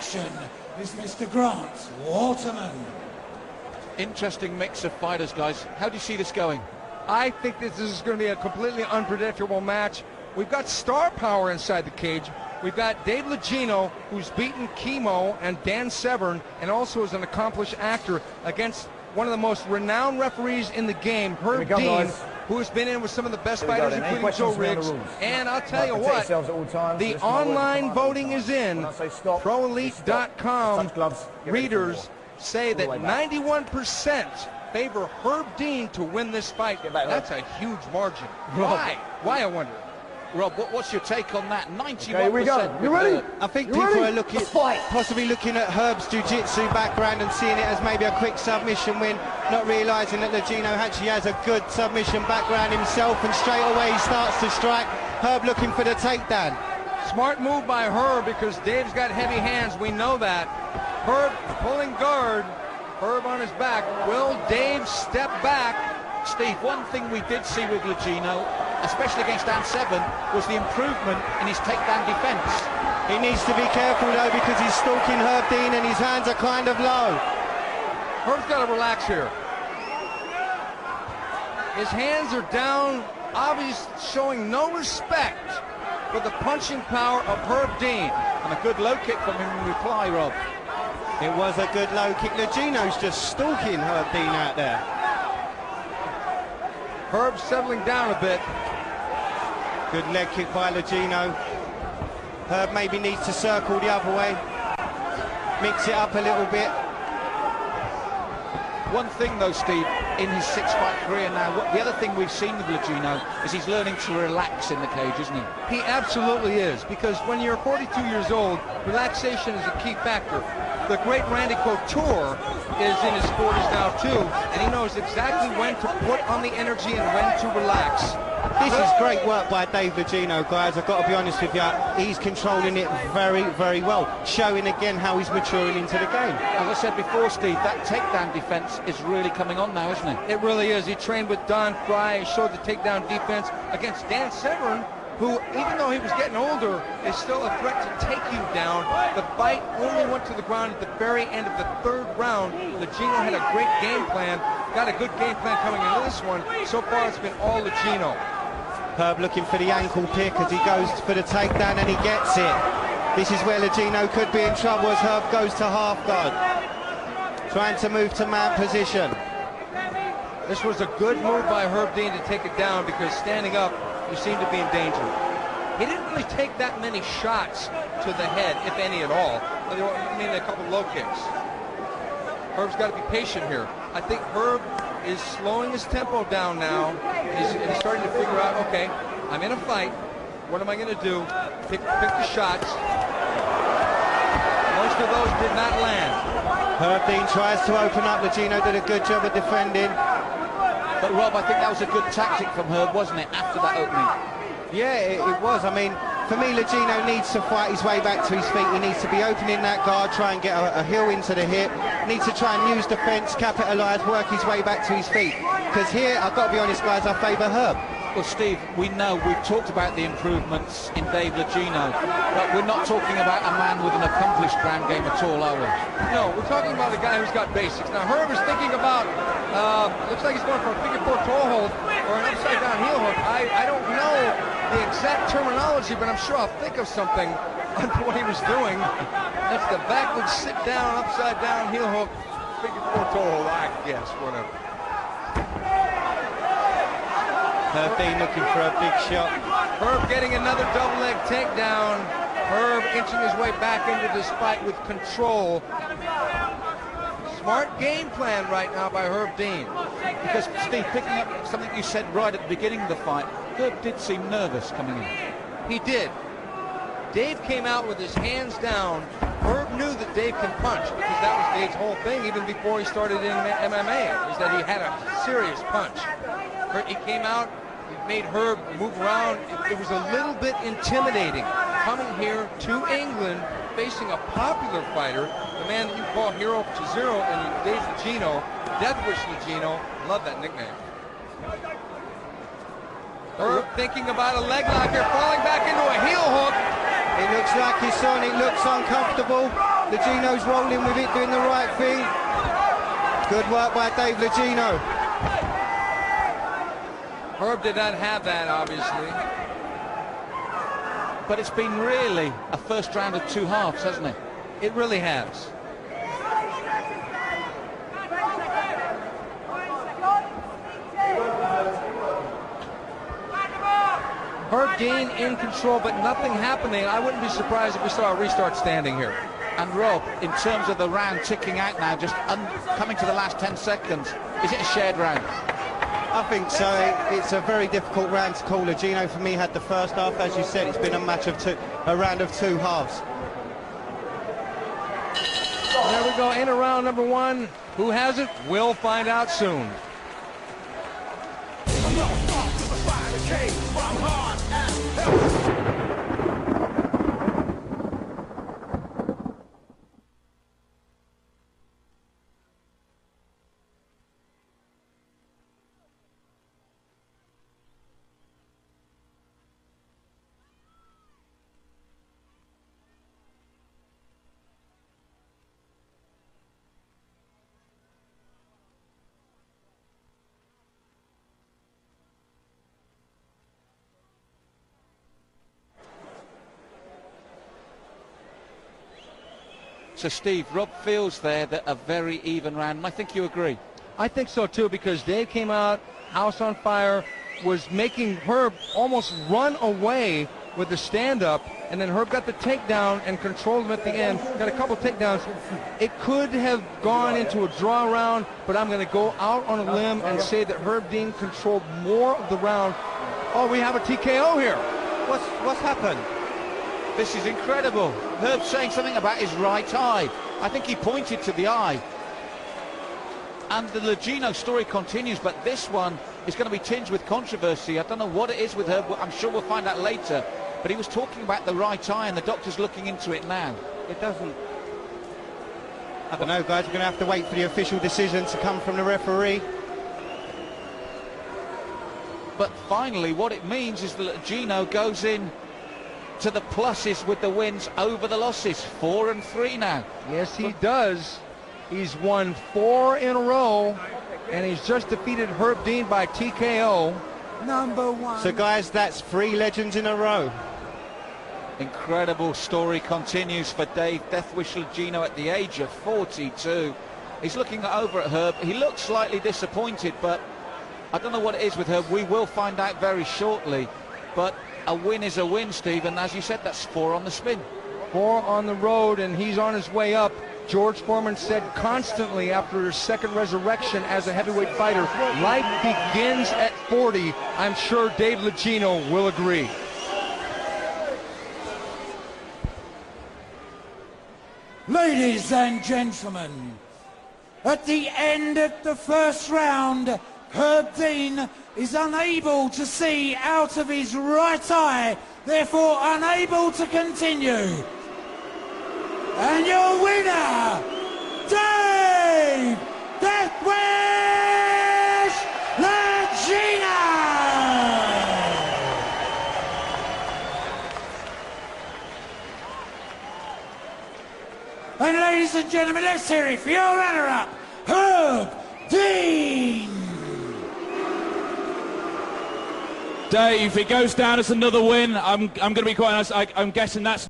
action is Mr. Grant Waterman. Interesting mix of fighters, guys. How do you see this going? I think this is going to be a completely unpredictable match. We've got star power inside the cage. We've got Dave Logino, who's beaten Chemo and Dan Severn, and also is an accomplished actor, against one of the most renowned referees in the game, Herb Dean, guys, who has been in with some of the best fighters, including Joe Riggs. And I'll tell you what, the online voting is in. ProElite.com readers say that 91% favor Herb Dean to win this fight. That's a huge margin. Why? Why, I wonder? Rob, what's your take on that? 91%. Okay, we go. You ready? I think people are possibly looking at Herb's jiu-jitsu background and seeing it as maybe a quick submission win, not realising that Logino actually has a good submission background himself, and straight away he starts to strike. Herb looking for the takedown. Smart move by Herb, because Dave's got heavy hands. We know that. Herb pulling guard. Herb on his back. Will Dave step back? Steve, one thing we did see with Logino, especially against Dan Severn, was the improvement in his takedown defence. He needs to be careful though, because he's stalking Herb Dean and his hands are kind of low. Herb's got to relax here. His hands are down, obviously showing no respect for the punching power of Herb Dean. And a good low kick from him in reply, Rob. It was a good low kick. Logino's just stalking Herb Dean out there. Herb settling down a bit. Good leg kick by Logino. Herb maybe needs to circle the other way. Mix it up a little bit. One thing though, Steve, in his 6-fight career now, the other thing we've seen with Logino is he's learning to relax in the cage, isn't he? He absolutely is, because when you're 42 years old, relaxation is a key factor. The great Randy Couture is in his 40s now too, and he knows exactly when to put on the energy and when to relax. This is great work by Dave Logino, guys. I've got to be honest with you. He's controlling it very, very well, showing again how he's maturing into the game. As I said before, Steve, that takedown defence is really coming on now, isn't it? It really is. He trained with Don Fry. He showed the takedown defense against Dan Severn, who, even though he was getting older, is still a threat to take you down. The fight only went to the ground at the very end of the third round. Logino had a great game plan, got a good game plan coming into this one. So far, it's been all Logino. Herb looking for the ankle pick as he goes for the takedown, and he gets it. This is where Logino could be in trouble as Herb goes to half guard, trying to move to man position. This was a good move by Herb Dean to take it down, because standing up, you seem to be in danger. He didn't really take that many shots to the head, if any at all. I mean, a couple low kicks. Herb's got to be patient here. I think Herb is slowing his tempo down now. He's starting to figure out, okay, I'm in a fight. What am I going to do? Pick the shots. Most of those did not land. Herb Dean tries to open up. Logino did a good job of defending. But Rob, I think that was a good tactic from Herb, wasn't it, after that opening? Yeah, it was. I mean, for me, Logino needs to fight his way back to his feet. He needs to be opening that guard, try and get a heel into the hip. Needs to try and use defence, capitalise, work his way back to his feet. Because here, I've got to be honest, guys, I favour Herb. Well, Steve, we know, we've talked about the improvements in Dave Logino, but we're not talking about a man with an accomplished ground game at all, are we? No, we're talking about a guy who's got basics. Now, Herb is thinking about, looks like he's going for a figure 4 toe hold or an upside-down heel hook. I don't know the exact terminology, but I'm sure I'll think of something under what he was doing. That's the backwards sit-down, upside-down heel hook, figure 4 toe hold, I guess, whatever. Herb Dean looking for a big shot. Herb getting another double leg takedown. Herb inching his way back into this fight with control. Smart game plan right now by Herb Dean. Because, Steve, picking up something you said right at the beginning of the fight, Herb did seem nervous coming in. He did. Dave came out with his hands down. Herb knew that Dave can punch, because that was Dave's whole thing even before he started in MMA, is that he had a serious punch. He came out, he made Herb move around. It was a little bit intimidating coming here to England, facing a popular fighter, the man that you call Hero to Zero, and Dave Logino, Death Wish Logino. Love that nickname. Herb thinking about a leg lock here, falling back into a heel hook. It looks like it's on, it looks uncomfortable. Legino's rolling with it, doing the right thing. Good work by Dave Legino. Herb did not have that, obviously. But it's been really a first round of two halves, hasn't it? It really has. Herb Dean in control, but nothing happening. I wouldn't be surprised if we saw a restart standing here. And Rob, in terms of the round ticking out now, just coming to the last 10 seconds, is it a shared round? I think so. It's a very difficult round to call. Legino, for me, had the first half. As you said, it's been a round of two halves. There we go, into round number one. Who has it? We'll find out soon. So, Steve, Rob feels there that a very even round, and I think you agree. I think so, too, because Dave came out, house on fire, was making Herb almost run away with the stand-up, and then Herb got the takedown and controlled him at the end. Got a couple takedowns. It could have gone into a draw round, but I'm going to go out on a limb and say that Herb Dean controlled more of the round. Oh, we have a TKO here. What's happened? This is incredible. Herb saying something about his right eye. I think he pointed to the eye. And the Legino story continues, but this one is going to be tinged with controversy. I don't know what it is with Herb. I'm sure we'll find out later. But he was talking about the right eye, and the doctor's looking into it now. It doesn't... I don't know, guys. We're going to have to wait for the official decision to come from the referee. But finally, what it means is that Legino goes in to the pluses with the wins over the losses. 4 and 3 now. Yes, he does. He's won 4 in a row, and he's just defeated Herb Dean by TKO. Number one. So, guys, that's 3 legends in a row. Incredible story continues for Dave Deathwish Legino at the age of 42. He's looking over at Herb. He looks slightly disappointed, but I don't know what it is with Herb. We will find out very shortly. But a win is a win, Steve, and as you said, that's 4 on the spin. 4 on the road, and he's on his way up. George Foreman said constantly after his second resurrection as a heavyweight fighter, life begins at 40. I'm sure Dave Legino will agree. Ladies and gentlemen, at the end of the first round, Herb Dean is unable to see out of his right eye, therefore unable to continue. And your winner, Dave Deathwish Legino! And ladies and gentlemen, let's hear it for your runner-up, Herb Dean! Dave, it goes down as another win. I'm going to be quite honest, I'm guessing that's